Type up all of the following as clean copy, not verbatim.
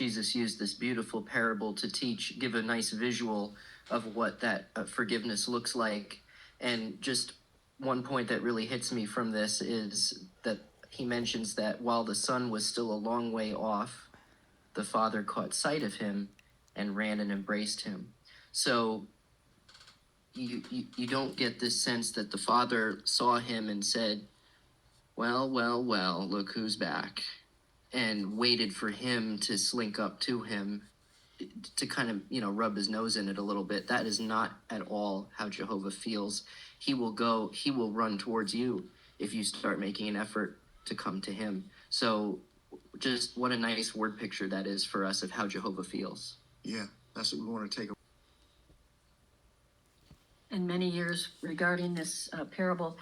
Jesus used this beautiful parable to give a nice visual of what that forgiveness looks like. And just one point that really hits me from this is that he mentions that while the son was still a long way off, the father caught sight of him and ran and embraced him. So you don't get this sense that the father saw him and said, well, look who's back, and waited for him to slink up to him to kind of, rub his nose in it a little bit. That is not at all how Jehovah feels. He will run towards you if you start making an effort to come to him. So just what a nice word picture that is for us of how Jehovah feels. Yeah, that's what we want to take. In many years regarding this parable,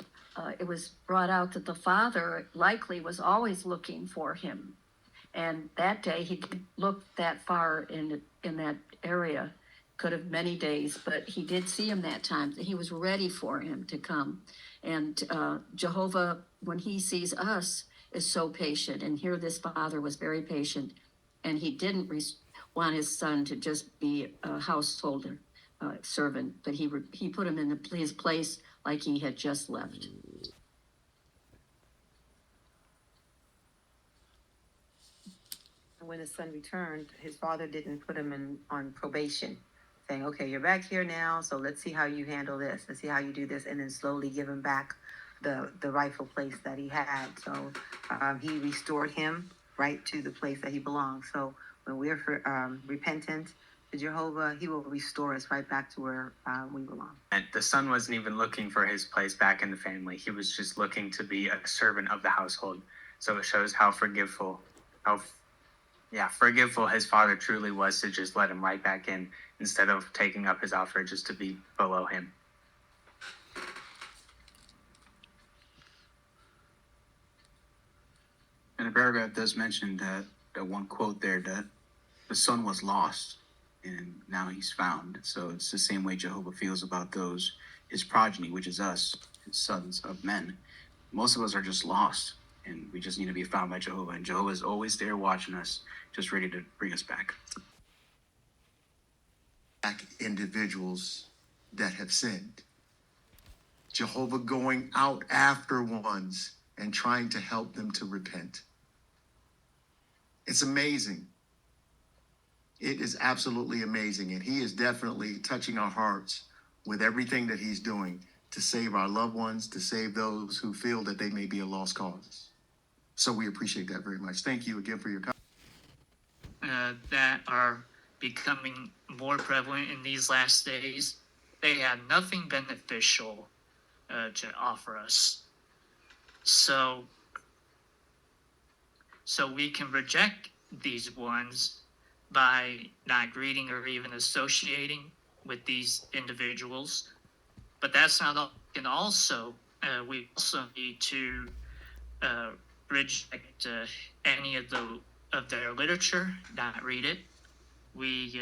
it was brought out that the father likely was always looking for him. And that day he didn't look that far in that area, could have many days, but he did see him that time. He was ready for him to come. And Jehovah, when he sees us, is so patient. And here this father was very patient, and he didn't want his son to just be a householder servant, but he put him in his place like he had just left. When his son returned, his father didn't put him on probation, saying, okay, you're back here now, so let's see how you handle this. Let's see how you do this, and then slowly give him back the rightful place that he had. So he restored him right to the place that he belongs. So when we're repentant to Jehovah, he will restore us right back to where we belong. And the son wasn't even looking for his place back in the family. He was just looking to be a servant of the household. So it shows how forgiveful his father truly was to just let him right back in instead of taking up his offer just to be below him. And the paragraph does mention that one quote there, that the son was lost and now he's found. So it's the same way Jehovah feels about his progeny, which is us, his sons of men. Most of us are just lost, and we just need to be found by Jehovah. And Jehovah is always there watching us, just ready to bring us back. Individuals that have sinned. Jehovah going out after ones and trying to help them to repent. It's amazing. It is absolutely amazing. And he is definitely touching our hearts with everything that he's doing to save our loved ones, to save those who feel that they may be a lost cause. So we appreciate that very much. Thank you again for your comment. That are becoming more prevalent in these last days. They have nothing beneficial to offer us. So we can reject these ones by not greeting or even associating with these individuals. But that's not all. And also, we also need to reject any of their literature, not read it. We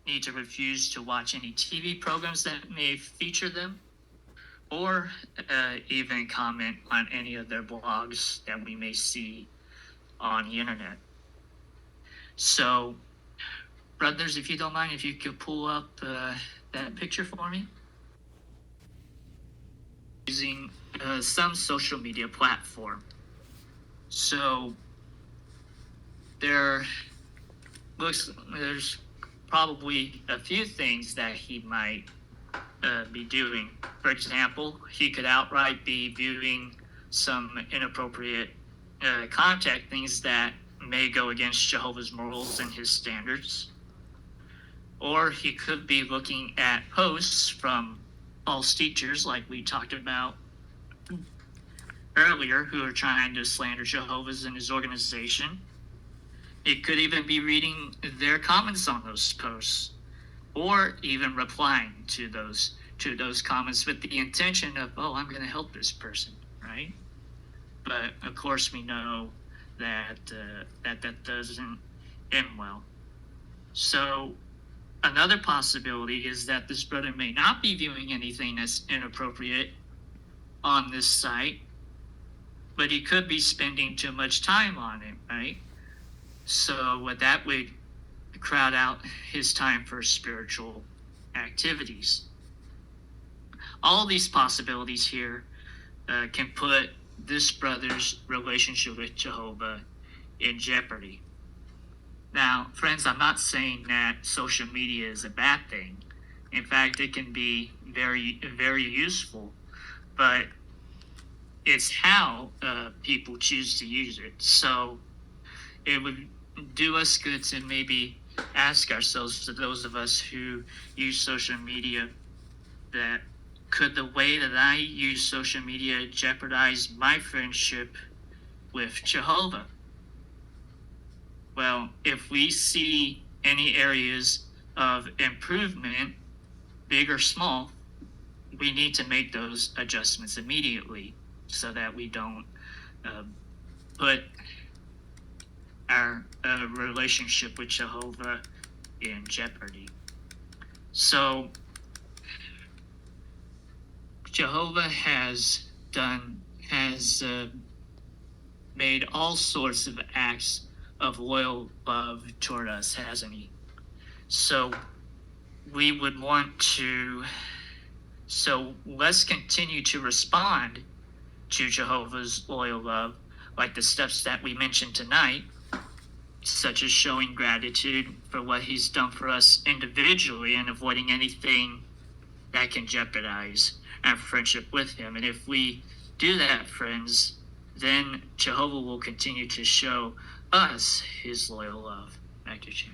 need to refuse to watch any TV programs that may feature them, or even comment on any of their blogs that we may see on the internet. So, brothers, if you don't mind, if you could pull up that picture for me. Using some social media platform. So, there's probably a few things that he might be doing. For example, he could outright be viewing some inappropriate content, things that may go against Jehovah's morals and his standards. Or he could be looking at posts from false teachers, like we talked about earlier, who are trying to slander Jehovah's and his organization. It could even be reading their comments on those posts, or even replying to those comments with the intention of, I'm going to help this person, right? But of course, we know that that doesn't end well. So another possibility is that this brother may not be viewing anything that's inappropriate on this site, but he could be spending too much time on it, right? So what that would crowd out his time for spiritual activities. All these possibilities here can put this brother's relationship with Jehovah in jeopardy. Now, friends, I'm not saying that social media is a bad thing. In fact, it can be very, very useful, but it's how people choose to use it. So it would do us good to maybe ask ourselves, to those of us who use social media, that could the way that I use social media jeopardize my friendship with Jehovah? Well, if we see any areas of improvement, big or small, we need to make those adjustments immediately so that we don't put our relationship with Jehovah in jeopardy. So, Jehovah has made all sorts of acts of loyal love toward us, hasn't he? So let's continue to respond to Jehovah's loyal love, like the steps that we mentioned tonight, such as showing gratitude for what he's done for us individually and avoiding anything that can jeopardize our friendship with him. And if we do that, friends, then Jehovah will continue to show us his loyal love. Back to you.